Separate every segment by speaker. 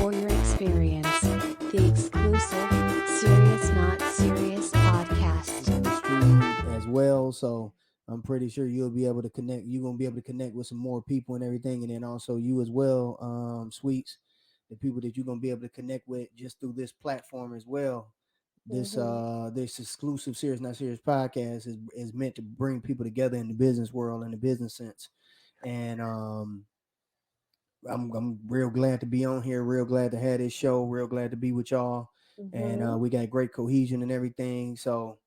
Speaker 1: for your experience. The exclusive Serious Not Serious podcast.
Speaker 2: the stream as well. So I'm pretty sure you'll be able to connect. You're gonna be able to connect with some more people and everything, and then also you as well, Sweets, the people that you're gonna be able to connect with just through this platform as well.
Speaker 3: Mm-hmm.
Speaker 2: This exclusive Serious Not Serious podcast is meant to bring people together in the business world in the business sense, and I'm real glad to be on here. Real glad to have this show. Real glad to be with y'all, and
Speaker 3: Mm-hmm.
Speaker 2: we got great cohesion and everything. So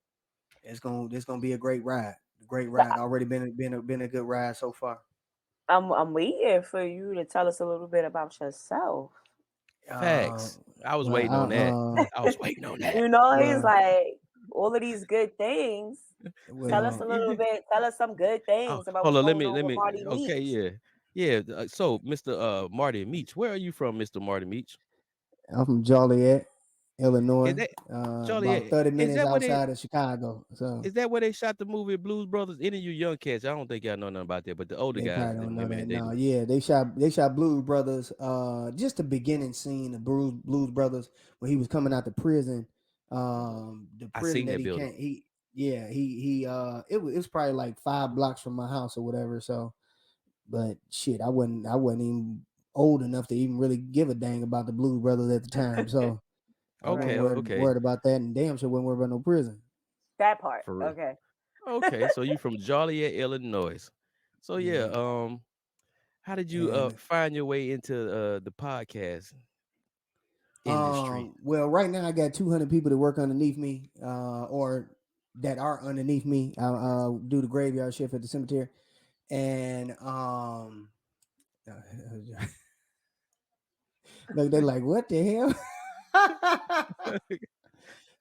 Speaker 2: it's gonna be a great ride. Great
Speaker 3: So
Speaker 2: ride. Already been a good ride so far.
Speaker 3: I'm waiting for you to tell us a little bit about yourself.
Speaker 2: Uh,
Speaker 4: Facts. I was
Speaker 2: well,
Speaker 4: waiting on that. I was waiting on that.
Speaker 3: You know, he's
Speaker 2: well,
Speaker 3: like all of these good things. Tell us a
Speaker 2: well.
Speaker 3: little bit. Tell us some good
Speaker 4: Oh,
Speaker 3: things about
Speaker 4: hold
Speaker 3: what's
Speaker 4: on. Let
Speaker 3: going
Speaker 4: me,
Speaker 3: on
Speaker 4: let
Speaker 3: with
Speaker 4: me.
Speaker 3: Marty
Speaker 4: Okay,
Speaker 3: Meech.
Speaker 4: yeah, yeah. So, Mr. Marty Meech, where are you from, Mr. Marty Meech?
Speaker 2: I'm from Joliet,
Speaker 4: Is
Speaker 2: Illinois.
Speaker 4: that
Speaker 2: About
Speaker 4: Charlie?
Speaker 2: 30
Speaker 4: Is
Speaker 2: minutes
Speaker 4: that where they?
Speaker 2: outside of Chicago. So
Speaker 4: Is that where they shot the movie Blues Brothers? Any of you young cats, I don't think y'all know nothing about that, but the older
Speaker 2: they
Speaker 4: guys
Speaker 2: probably don't
Speaker 4: and
Speaker 2: know
Speaker 4: women,
Speaker 2: that.
Speaker 4: they
Speaker 2: No,
Speaker 4: do.
Speaker 2: yeah, they shot Blues Brothers. Just the beginning scene of Blues Brothers when he was coming out the prison. The
Speaker 4: I
Speaker 2: prison
Speaker 4: seen
Speaker 2: that
Speaker 4: that
Speaker 2: he
Speaker 4: building.
Speaker 2: can't. He it was probably like 5 blocks from my house or whatever. So, but shit, I wasn't even old enough to even really give a dang about the Blues Brothers at the time. So I wasn't
Speaker 4: Okay,
Speaker 3: Right.
Speaker 4: okay,
Speaker 2: worried about that, and damn sure wasn't worried about no prison.
Speaker 3: That part.
Speaker 4: for real.
Speaker 3: Okay.
Speaker 4: Okay, so you from Joliet, Illinois. So yeah,
Speaker 2: Yeah,
Speaker 4: how did you
Speaker 2: and
Speaker 4: find your way into the podcast industry?
Speaker 2: well, right now I got 200 people that work underneath me, or that are underneath me. I do the graveyard shift at the cemetery, and look, they like, what the hell?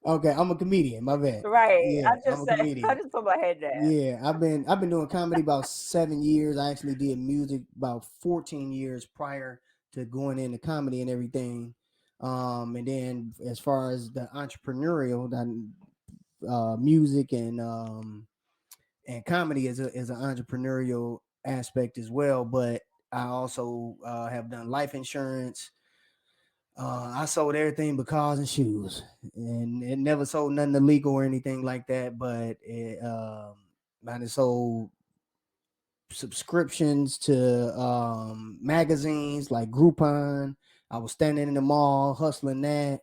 Speaker 2: Okay, I'm a comedian. My bad.
Speaker 3: Right.
Speaker 2: Yeah,
Speaker 3: I
Speaker 2: I'm
Speaker 3: just
Speaker 2: a
Speaker 3: said. I
Speaker 2: comedian.
Speaker 3: just put my head down.
Speaker 2: Yeah, I've been doing comedy about 7 years. I actually did music about 14 years prior to going into comedy and everything. And then as far as the entrepreneurial, music and comedy is an entrepreneurial aspect as well. But I also have done life insurance. I sold everything but cars and shoes, and it never sold nothing illegal or anything like that. But I done sold subscriptions to magazines like Groupon. I was standing in the mall hustling that.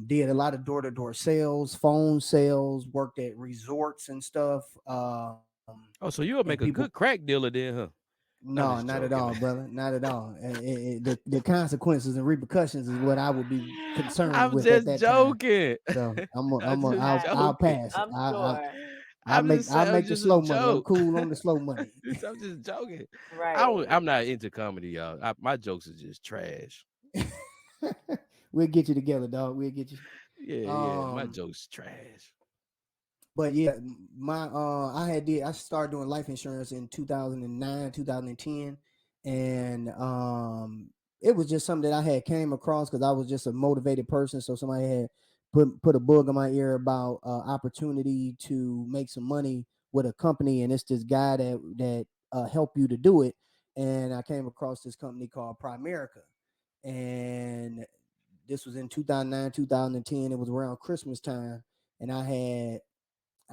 Speaker 2: Did a lot of door to door sales, phone sales, worked at resorts and stuff.
Speaker 4: Oh, so you'll
Speaker 2: And
Speaker 4: make a
Speaker 2: people,
Speaker 4: good crack dealer then, huh? I'm
Speaker 2: no,
Speaker 4: just
Speaker 2: not at
Speaker 4: joking,
Speaker 2: all,
Speaker 4: man.
Speaker 2: brother, not at all. The consequences and repercussions is what I would be concerned
Speaker 4: I'm
Speaker 2: with at
Speaker 4: just
Speaker 2: that time.
Speaker 4: joking.
Speaker 2: So
Speaker 4: I'm just
Speaker 2: I'll
Speaker 4: joking.
Speaker 2: pass.
Speaker 3: I'm sure.
Speaker 2: I'll
Speaker 4: I'm
Speaker 2: make the
Speaker 4: just a
Speaker 2: slow money. I'm
Speaker 4: joke.
Speaker 2: cool on the slow money.
Speaker 4: I'm just joking.
Speaker 3: Right.
Speaker 4: I'm not into comedy, y'all. My jokes are just trash.
Speaker 2: We'll get you together, dog. We'll get you.
Speaker 4: Yeah, yeah. My
Speaker 2: Um,
Speaker 4: jokes trash.
Speaker 2: but yeah, my I started doing life insurance in 2009, 2010, and it was just something that I had came across because I was just a motivated person. So somebody had put a bug in my ear about opportunity to make some money with a company, and it's this guy that help you to do it. And I came across this company called Primerica, and this was in 2009, 2010. It was around Christmas time, and I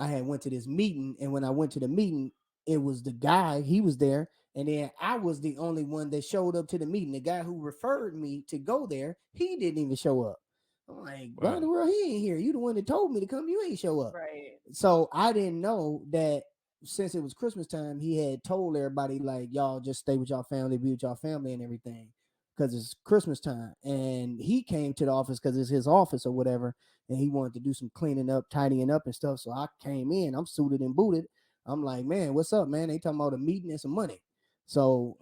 Speaker 2: had went to this meeting, and when I went to the meeting, it was the guy, he was there, and then I was the only one that showed up to the meeting. The guy who referred me to go there, he didn't even show up. I'm like, why in the
Speaker 4: Wow.
Speaker 2: world he ain't here? You the one that told me to come, you ain't show up.
Speaker 3: Right.
Speaker 2: So I didn't know that since it was Christmas time, he had told everybody like, y'all just stay with y'all family, be with y'all family and everything, because it's Christmas time. And he came to the office because it's his office or whatever, and he wanted to do some cleaning up, tidying up and stuff. So I came in, I'm suited and booted. I'm like, man, what's up, man? They talking about a meeting and some money. So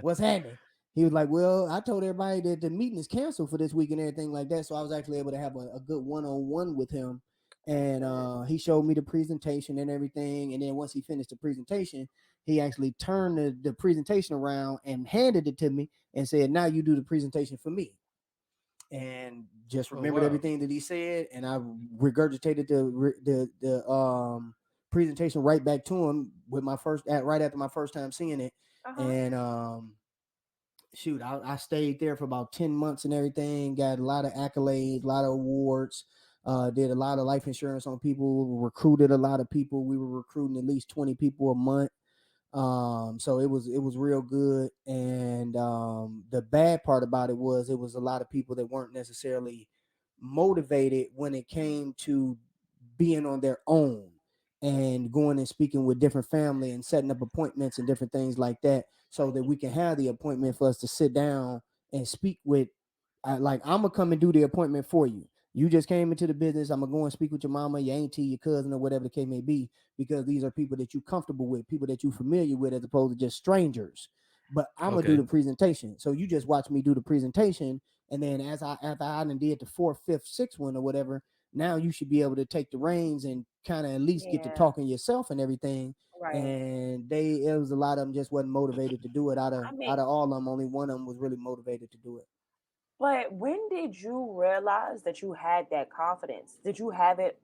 Speaker 2: what's happening? He was like, well, I told everybody that the meeting is canceled for this week and everything like that. So I was actually able to have a good one-on-one with him.
Speaker 3: That's
Speaker 2: And
Speaker 3: good.
Speaker 2: he showed me the presentation and everything. And then once he finished the presentation, he actually turned the presentation around and handed it to me and said, now you do the presentation for me. And just
Speaker 4: Oh
Speaker 2: remembered
Speaker 4: wow.
Speaker 2: everything that he said. And I regurgitated the presentation right back to him with my first, right after my first time seeing it.
Speaker 3: Uh huh.
Speaker 2: And shoot, I stayed there for about 10 months and everything. Got a lot of accolades, a lot of awards. Did a lot of life insurance on people. Recruited a lot of people. We were recruiting at least 20 people a month. So it was real good. And the bad part about it was a lot of people that weren't necessarily motivated when it came to being on their own and going and speaking with different family and setting up appointments and different things like that, so that we can have the appointment for us to sit down and speak with. Like, I'm gonna come and do the appointment for you. You just came into the business. I'm gonna go and speak with your mama, your auntie, your cousin, or whatever the case may be, because these are people that you're comfortable with, people that you're familiar with, as opposed to just strangers. But I'm gonna do
Speaker 4: Okay.
Speaker 2: the presentation. So you just watch me do the presentation, and then after I done did the fourth, fifth, sixth one or whatever, now you should be able to take the reins and kind of at least get to
Speaker 3: Yeah,
Speaker 2: talking yourself and everything.
Speaker 3: right.
Speaker 2: And it was a lot of them just wasn't motivated to do it. Out of
Speaker 3: I mean,
Speaker 2: out of all of them, only one of them was really motivated to do it.
Speaker 3: but when did you realize that you had that confidence? Did you have it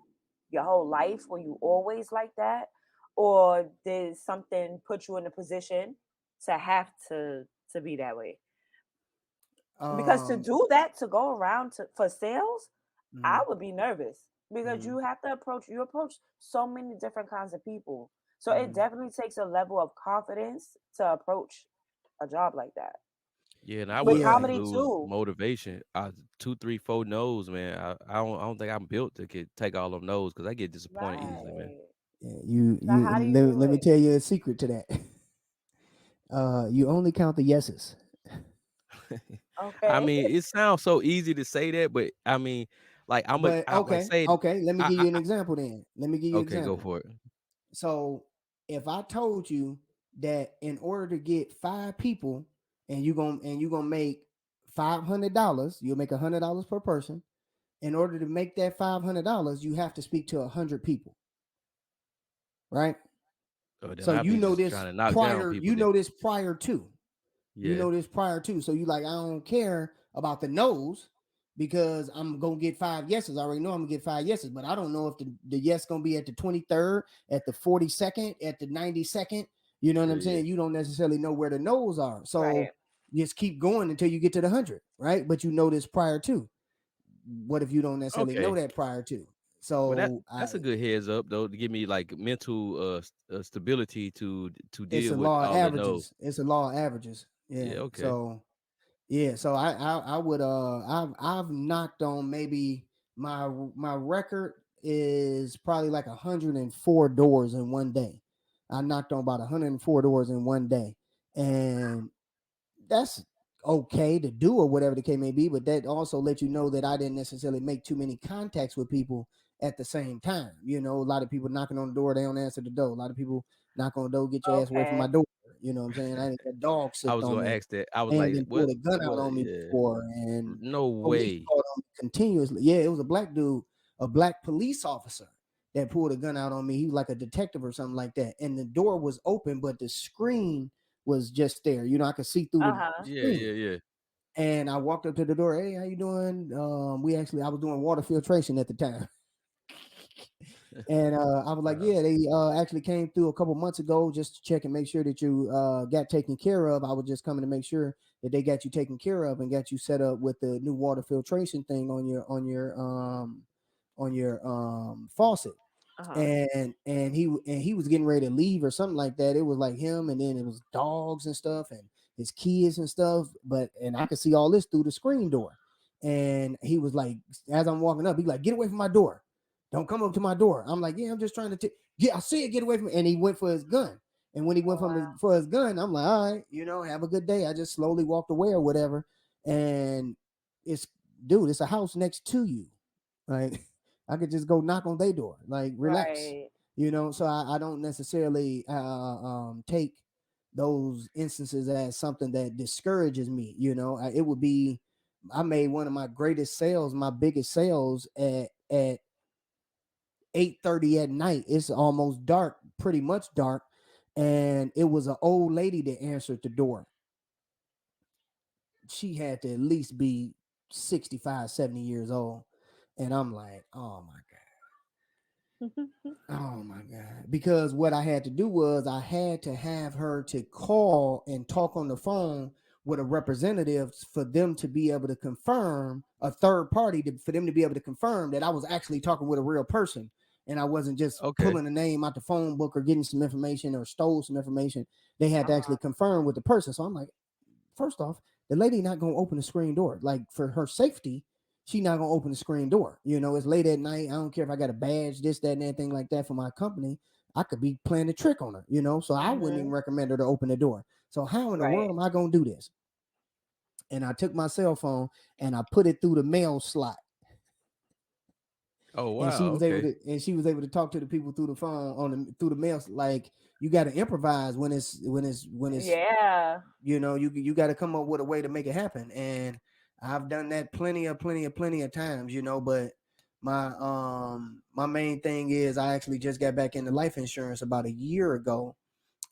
Speaker 3: your whole life? Were you always like that? Or did something put you in a position to have to be that way? Because to
Speaker 2: Um,
Speaker 3: do that, to go around to for sales, I
Speaker 2: mhm,
Speaker 3: would be nervous because
Speaker 2: mhm,
Speaker 3: you approach so many different kinds of people. So it
Speaker 2: mhm.
Speaker 3: definitely takes a level of confidence to approach a job like that.
Speaker 4: Yeah, and I
Speaker 3: With
Speaker 4: would
Speaker 2: Yeah,
Speaker 4: really
Speaker 3: comedy
Speaker 4: lose
Speaker 3: too.
Speaker 4: motivation. Two, three, four no's, man. I don't think I'm built to take all them no's because I get disappointed easily, man.
Speaker 3: Right.
Speaker 2: yeah.
Speaker 3: So
Speaker 2: You
Speaker 3: how do you
Speaker 2: let,
Speaker 3: do
Speaker 2: let me
Speaker 3: it?
Speaker 2: tell you a secret to that. You only count the yeses.
Speaker 4: I
Speaker 3: Okay.
Speaker 4: mean, it sounds so easy to say that, but I mean, like
Speaker 2: But
Speaker 4: I like say,
Speaker 2: okay. Let me give you an
Speaker 4: I
Speaker 2: example. Then let me give you an
Speaker 4: okay, go
Speaker 2: example.
Speaker 4: for it.
Speaker 2: So if I told you that in order to get 5 people, and you gonna make $500, you'll make $100 per person. In order to make that $500, you have to speak to 100 people, right?
Speaker 4: Oh, then
Speaker 2: So
Speaker 4: I'll be just trying to knock down people.
Speaker 2: you
Speaker 4: Then
Speaker 2: know this prior to. You
Speaker 4: yeah,
Speaker 2: know this prior to. So you like, I don't care about the no's, because I'm gonna get 5 yeses. I already know I'm gonna get 5 yeses, but I don't know if the yes gonna be at the 23rd, at the 42nd, at the 92nd. You know what
Speaker 4: yeah,
Speaker 2: I'm
Speaker 4: yeah.
Speaker 2: saying? You don't necessarily know where the no's are.
Speaker 3: Right.
Speaker 2: So just keep going until you get to the 100, right? But you know this prior to. What if you don't necessarily know
Speaker 4: Okay.
Speaker 2: that prior to?
Speaker 4: Well,
Speaker 2: So
Speaker 4: that's a good heads up though to give me like mental stability to
Speaker 2: it's
Speaker 4: deal
Speaker 2: a
Speaker 4: with
Speaker 2: law of
Speaker 4: all that. No,
Speaker 2: averages. It's a law of averages.
Speaker 4: yeah,
Speaker 2: Yeah.
Speaker 4: okay.
Speaker 2: So yeah, so I would I've knocked on, maybe my record is probably like 104 doors in one day. I knocked on about 104 doors in one day. And that's okay to do, or whatever the case may be, but that also let you know that I didn't necessarily make too many contacts with people at the same time. A lot of people knocking on the door, they don't answer the door. A lot of people knock on the door, get your ass away from my
Speaker 3: Okay.
Speaker 2: door. You know what I'm saying? I didn't get dog
Speaker 4: I
Speaker 2: sipped
Speaker 4: was
Speaker 2: on
Speaker 4: gonna
Speaker 2: me,
Speaker 4: ask that. I was
Speaker 2: and
Speaker 4: like,
Speaker 2: then pulled a gun out
Speaker 4: what?
Speaker 2: on me
Speaker 4: Yeah,
Speaker 2: before, and
Speaker 4: no
Speaker 2: police
Speaker 4: way.
Speaker 2: called on me continuously. Yeah, it was a black dude, a black police officer, that pulled a gun out on me. He was like a detective or something like that. And the door was open, but the screen was just there. I could see through the
Speaker 3: Uh-huh.
Speaker 4: Yeah,
Speaker 2: screen.
Speaker 4: yeah, yeah.
Speaker 2: And I walked up to the door. Hey, how you doing? I was doing water filtration at the time. And I was like,
Speaker 4: Uh,
Speaker 2: yeah, they actually came through a couple months ago just to check and make sure that you got taken care of. I was just coming to make sure that they got you taken care of and got you set up with the new water filtration thing on your faucet.
Speaker 3: Uh-huh.
Speaker 2: And he was getting ready to leave or something like that. It was like him, and then it was dogs and stuff, and his kids and stuff. And I could see all this through the screen door. And he was like, as I'm walking up, he's like, get away from my door. Don't come up to my door. I'm like, yeah, I'm just trying to I see it, get away from me. And he went for his gun. And when he went
Speaker 3: Oh wow.
Speaker 2: for his gun, I'm like, all right, have a good day. I just slowly walked away or whatever. And it's dude, it's a house next to you. Like, I could just go knock on their door, like, relax.
Speaker 3: Right.
Speaker 2: So I don't necessarily take those instances as something that discourages me. It would be, I made one of my greatest sales, my biggest sales at 8:30 at night. It's almost dark, pretty much dark. And it was an old lady that answered the door. She had to at least be 65, 70 years old. And I'm like, oh my God. Oh my God. Because what I had to do was I had to have her to call and talk on the phone with a representative for them to be able to confirm, a third party for them to be able to confirm that I was actually talking with a real person and I wasn't just
Speaker 4: Okay.
Speaker 2: pulling a name out the phone book or getting some information or stole some information. They had to
Speaker 3: Uh-huh.
Speaker 2: actually confirm with the person. So I'm like, first off, the lady not gonna open the screen door. Like for her safety, she not gonna open the screen door. You know, it's late at night. I don't care if I got a badge, this, that, and anything like that for my company. I could be playing a trick on her, you know. So I wouldn't even
Speaker 3: Mm-hmm.
Speaker 2: recommend her to open the door. So how in the
Speaker 3: Right.
Speaker 2: world am I gonna do this? And I took my cell phone and I put it through the mail slot.
Speaker 4: Oh
Speaker 2: And
Speaker 4: wow. Okay.
Speaker 2: she was able to talk to the people through the phone on the through the mail. Like you got to improvise when it's
Speaker 3: Yeah.
Speaker 2: you got to come up with a way to make it happen. And I've done that plenty of times, but my main thing is I actually just got back into life insurance about a year ago,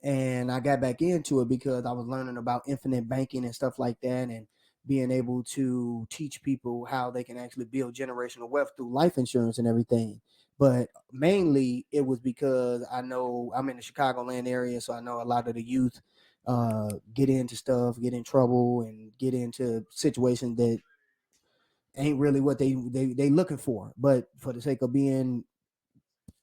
Speaker 2: and I got back into it because I was learning about infinite banking and stuff like that, and being able to teach people how they can actually build generational wealth through life insurance and everything. But mainly it was because I know I'm in the Chicagoland area, so I know a lot of the youth get into stuff, get in trouble, and get into situations that ain't really what they looking for. But for the sake of being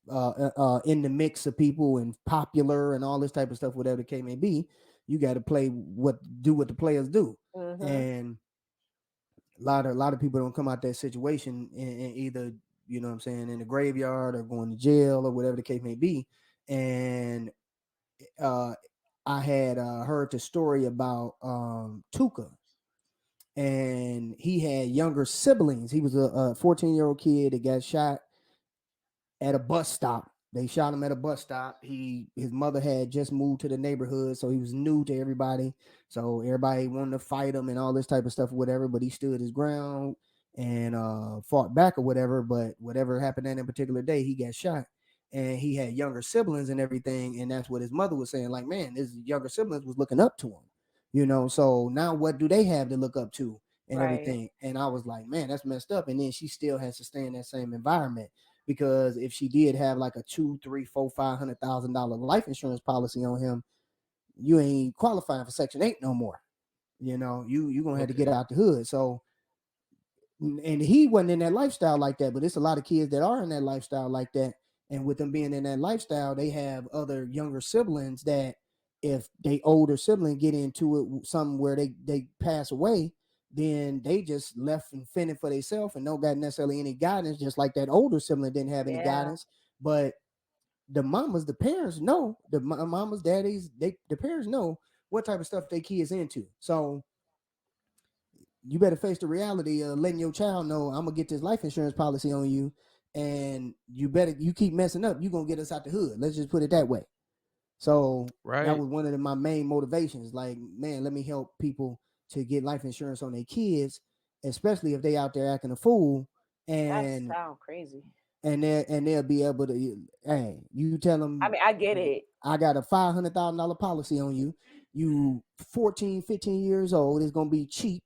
Speaker 2: in the mix of people and popular and all this type of stuff, whatever the case may be, you got to do what the players do.
Speaker 3: Mm-hmm.
Speaker 2: And a lot of people don't come out that situation and either what I'm saying, in the graveyard or going to jail or whatever the case may be. And uh, I had heard the story about Tuka, and he had younger siblings. He was a 14-year-old kid that got shot at a bus stop. They shot him at a bus stop. His mother had just moved to the neighborhood, so he was new to everybody. So everybody wanted to fight him and all this type of stuff, or whatever. But he stood his ground and fought back or whatever. But whatever happened that particular day, he got shot, and he had younger siblings and everything. And that's what his mother was saying. Like, man, his younger siblings was looking up to him. So now what do they have to look up to and
Speaker 3: Right.
Speaker 2: everything? And I was like, man, that's messed up. And then she still has to stay in that same environment, because if she did have like a two, three, four, $500,000 life insurance policy on him, you ain't qualifying for Section 8 no more. You gonna have to get
Speaker 4: Okay.
Speaker 2: out the hood. So, and he wasn't in that lifestyle like that, but it's a lot of kids that are in that lifestyle like that. And with them being in that lifestyle, they have other younger siblings that, if they older sibling get into it something where they pass away, then they just left and fending for themselves and don't got necessarily any guidance, just like that older sibling didn't have any
Speaker 3: Yeah.
Speaker 2: guidance. But the parents know, mamas, daddies, the parents know what type of stuff they kids into. So you better face the reality of letting your child know, I'm gonna get this life insurance policy on you, and you keep messing up, you gonna get us out the hood. Let's just put it that way. So that
Speaker 4: Right.
Speaker 2: was one of my main motivations. Like, man, let me help people to get life insurance on their kids, especially if they out there acting a fool,
Speaker 3: That
Speaker 2: and
Speaker 3: sounds crazy.
Speaker 2: they'll be able to, hey, you tell
Speaker 3: I
Speaker 2: them,
Speaker 3: mean, I get it.
Speaker 2: I got a $500,000 policy on you. You 14, 15 years old. It's gonna be cheap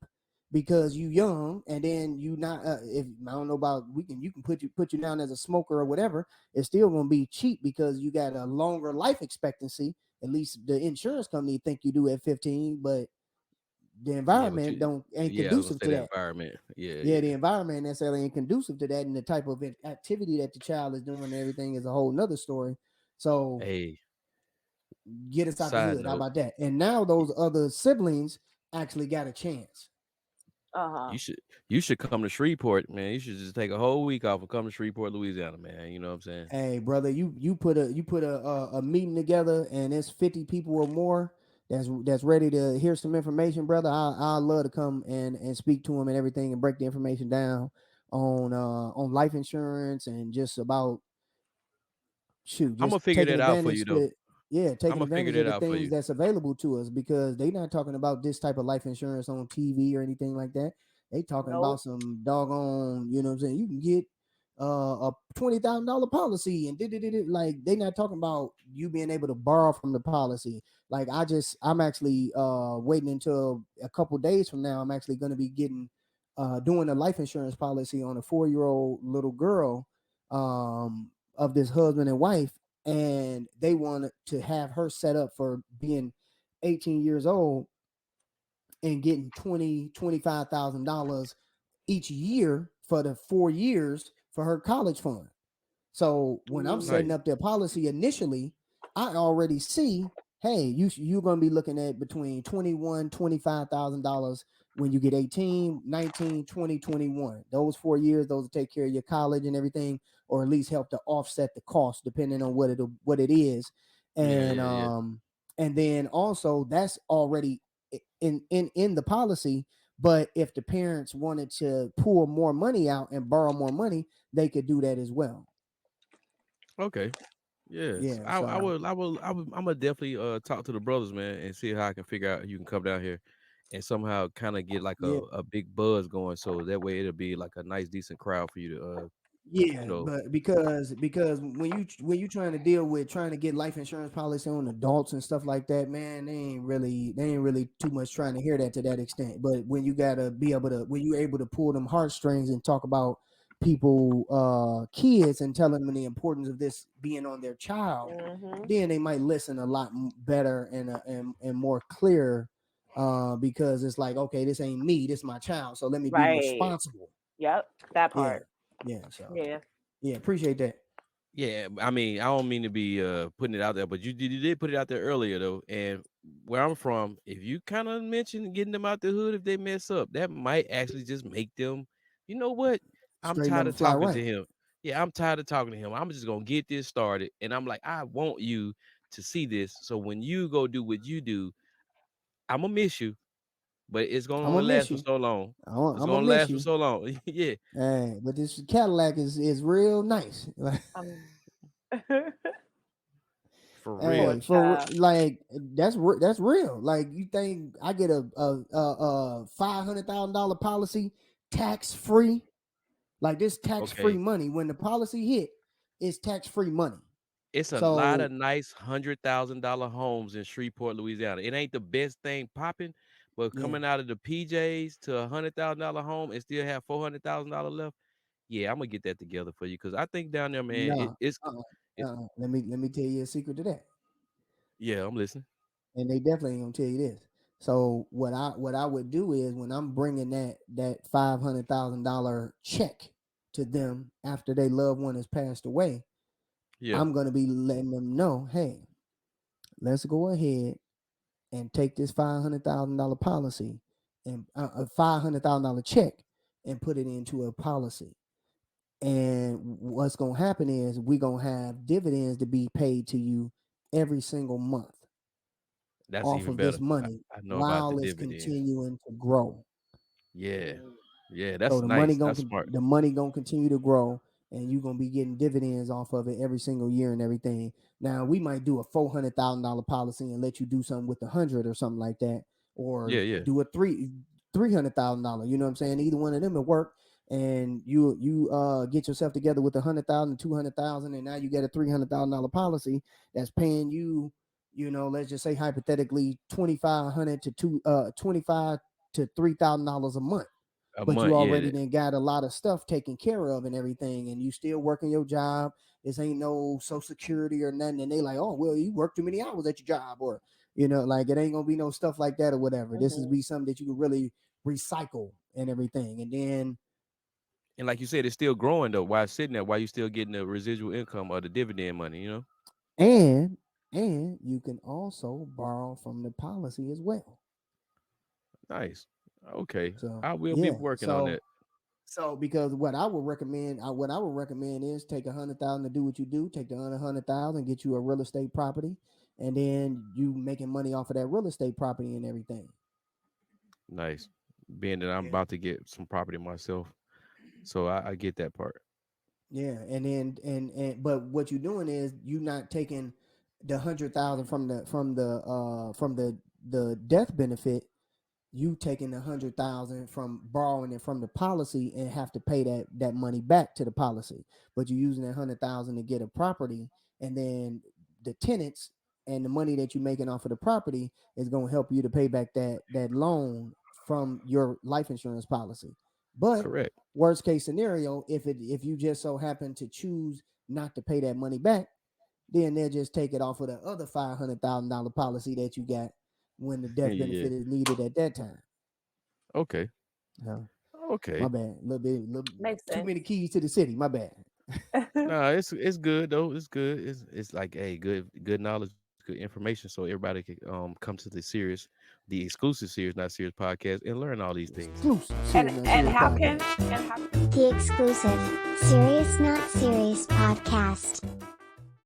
Speaker 2: because you young, and then you not. If I don't know about, you can put you down as a smoker or whatever. It's still gonna be cheap because you got a longer life expectancy. At least the insurance company think you do at 15, but the
Speaker 4: Yeah, but
Speaker 2: environment don't ain't
Speaker 4: yeah, I was gonna
Speaker 2: conducive
Speaker 4: say
Speaker 2: to
Speaker 4: the
Speaker 2: that.
Speaker 4: environment. Yeah,
Speaker 2: Yeah,
Speaker 4: yeah.
Speaker 2: the environment necessarily ain't conducive to that, and the type of activity that the child is doing and everything is a whole nother story. So
Speaker 4: Hey,
Speaker 2: get us out the
Speaker 4: side
Speaker 2: hood. How
Speaker 4: note,
Speaker 2: about that? And now
Speaker 4: y-
Speaker 2: those other siblings actually got a chance.
Speaker 3: Uh-huh.
Speaker 4: you should you should come to Shreveport, man. You should just take a whole week off and come to Shreveport, Louisiana, man. You know what I'm saying?
Speaker 2: Hey, brother, you put a meeting together, and it's 50 people or more that's ready to hear some information, brother. I love to come and speak to them and everything and break the information down on life insurance and just about, shoot,
Speaker 4: I'm
Speaker 2: just
Speaker 4: gonna figure
Speaker 2: taking
Speaker 4: that out for
Speaker 2: advantage
Speaker 4: you though.
Speaker 2: to yeah,
Speaker 4: I'm
Speaker 2: taking
Speaker 4: gonna figure
Speaker 2: advantage of
Speaker 4: that
Speaker 2: the
Speaker 4: out for
Speaker 2: things
Speaker 4: you.
Speaker 2: that's available to us, because they not talking about this type of life insurance on TV or anything like that. They talking about
Speaker 3: Nope.
Speaker 2: some doggone, you know what I'm saying? You can get a $20,000 policy and like they not talking about you being able to borrow from the policy. Like I'm actually waiting until a couple days from now. I'm actually going to be getting doing a life insurance policy on a 4-year-old little girl, of this husband and wife, and they wanted to have her set up for being 18 years old and getting 25,000 dollars each year for the 4 years for her college fund. So when I'm setting
Speaker 4: Nice.
Speaker 3: Mm.
Speaker 2: up their policy initially, I already see, hey, you're gonna be looking at between 21, $25,000 when you get 18, 19, 20, 21. Those 4 years, those will take care of your college and everything, or at least help to offset the cost depending on what it is.
Speaker 4: Yeah,
Speaker 2: And
Speaker 4: yeah, yeah.
Speaker 2: and then also that's already in the policy. But if the parents wanted to pull more money out and borrow more money, they could do that as well.
Speaker 4: Okay. Yes.
Speaker 2: Yeah,
Speaker 4: I
Speaker 2: so
Speaker 4: will I will I will I'm gonna definitely talk to the brothers, man, and see how I can figure out you can come down here and somehow kind of get like
Speaker 2: yeah,
Speaker 4: a big buzz going so that way it'll be like a nice decent crowd for you to you
Speaker 2: yeah,
Speaker 4: know.
Speaker 2: but because when you trying to deal with trying to get life insurance policy on adults and stuff like that, man, they ain't really too much trying to hear that to that extent. But when you gotta be able to when you able to pull them heartstrings and talk about people kids and tell them the importance of this being on their child,
Speaker 3: Mm-hmm.
Speaker 2: then they might listen a lot better and more clear, because it's like, okay, this ain't me, this my child, so let me be
Speaker 3: Right.
Speaker 2: responsible.
Speaker 3: Yep. That
Speaker 2: Yeah,
Speaker 3: part.
Speaker 2: yeah, so
Speaker 3: Yeah.
Speaker 2: yeah, appreciate that.
Speaker 4: Yeah, I mean, I don't mean to be putting it out there, but you did put it out there earlier though. And where I'm from, if you kind of mention getting them out the hood if they mess up, that might actually just make them, you know what? I'm
Speaker 2: Straighten
Speaker 4: tired
Speaker 2: up and
Speaker 4: of
Speaker 2: fly
Speaker 4: talking to
Speaker 2: right.
Speaker 4: him. Yeah, I'm tired of talking to him. I'm just gonna get this started. And I'm like, I want you to see this. So when you go do what you do, I'm gonna miss you, but it's gonna
Speaker 2: I'm
Speaker 4: only
Speaker 2: gonna
Speaker 4: last
Speaker 2: miss
Speaker 4: for
Speaker 2: you.
Speaker 4: so long. It's
Speaker 2: I'm gonna
Speaker 4: gonna
Speaker 2: miss
Speaker 4: last for
Speaker 2: you.
Speaker 4: so long. Yeah,
Speaker 2: Hey, but this Cadillac is real nice.
Speaker 3: Um.
Speaker 4: for
Speaker 3: Poor
Speaker 2: Hey,
Speaker 4: real.
Speaker 3: child.
Speaker 2: like that's real. Like you think I get a $500,000 policy tax free? Like this tax free
Speaker 4: Okay.
Speaker 2: money when the policy hit, it's tax free money.
Speaker 4: It's a lot
Speaker 2: So
Speaker 4: of nice $100,000 homes in Shreveport, Louisiana. It ain't the best thing popping, but
Speaker 2: yeah,
Speaker 4: coming out of the PJs to $100,000 home and still have $400,000 left. Yeah, I'm gonna get that together for you because I think down there, man,
Speaker 2: no,
Speaker 4: it.
Speaker 2: let me tell you a secret to that.
Speaker 4: Yeah, I'm listening.
Speaker 2: And they definitely ain't gonna tell you this. So what I would do is when I'm bringing that $500,000 check to them after their loved one has passed away,
Speaker 4: Yeah,
Speaker 2: I'm gonna be letting them know, hey, let's go ahead and take this $500,000 policy and a $500,000 check and put it into a policy. And what's gonna happen is we're gonna have dividends to be paid to you every single month
Speaker 4: that's
Speaker 2: off
Speaker 4: even
Speaker 2: of
Speaker 4: better.
Speaker 2: this money
Speaker 4: I know about the
Speaker 2: while it's
Speaker 4: dividends.
Speaker 2: continuing to grow.
Speaker 4: Yeah,
Speaker 3: Mm.
Speaker 4: yeah,
Speaker 2: So
Speaker 4: that's nice. That's smart.
Speaker 2: the money gonna continue to grow, and you're gonna be getting dividends off of it every single year and everything. Now we might do a $400,000 policy and let you do something with 100 or something like that, or
Speaker 4: Yeah, yeah.
Speaker 2: do a $300,000. You know what I'm saying? Either one of them will work, and you get yourself together with 100,000, 200,000, and now you get a $300,000 policy that's paying you. You know, let's just say hypothetically 2,500 to 25 to $3,000 a month,
Speaker 4: A
Speaker 2: but you
Speaker 4: month. Yeah,
Speaker 2: already then got a lot of stuff taken care of and everything, and you still working your job. This ain't no social security or nothing. And they like, oh well, you work too many hours at your job, or like it ain't gonna be no stuff like that or whatever. This is
Speaker 3: Mm-hmm.
Speaker 2: be something that you can really recycle and everything. And then
Speaker 4: and like you said, it's still growing though. While it's sitting there, while you still getting the residual income or the dividend money. You know.
Speaker 2: and and you can also borrow from the policy as well.
Speaker 4: Nice. Okay,
Speaker 2: So
Speaker 4: I will be
Speaker 2: yeah.
Speaker 4: working on
Speaker 2: So
Speaker 4: that.
Speaker 2: So because what I would recommend is take 100,000 to do what you do. Take the other 100,000, get you a real estate property, and then you making money off of that real estate property and everything.
Speaker 4: Nice. Being that I'm
Speaker 2: Yeah.
Speaker 4: about to get some property myself. So I get that part.
Speaker 2: Yeah, and then but what you're doing is you not taking the 100,000 from the death benefit. You taking 100,000 from borrowing it from the policy and have to pay that money back to the policy, but you're using that 100,000 to get a property, and then the tenants and the money that you're making off of the property is going to help you to pay back that loan from your life insurance policy. But
Speaker 4: Correct.
Speaker 2: worst case scenario, if you just so happen to choose not to pay that money back, then they'll just take it off of the other $500,000 policy that you got when the death
Speaker 4: Yeah.
Speaker 2: benefit is needed at that time.
Speaker 4: Okay.
Speaker 2: Uh, my
Speaker 4: Okay.
Speaker 2: bad. Little
Speaker 3: Makes
Speaker 2: too many
Speaker 3: sense.
Speaker 2: keys to the city. My bad.
Speaker 4: Nah, it's good though. It's good. It's like hey, good knowledge, good information, so everybody can come to the exclusive Serious Not Serious podcast and learn all these things.
Speaker 2: Exclusive
Speaker 3: and
Speaker 2: Serious Not
Speaker 3: and
Speaker 2: Serious
Speaker 3: how
Speaker 2: podcast.
Speaker 3: can and how
Speaker 1: The exclusive Serious Not Serious podcast.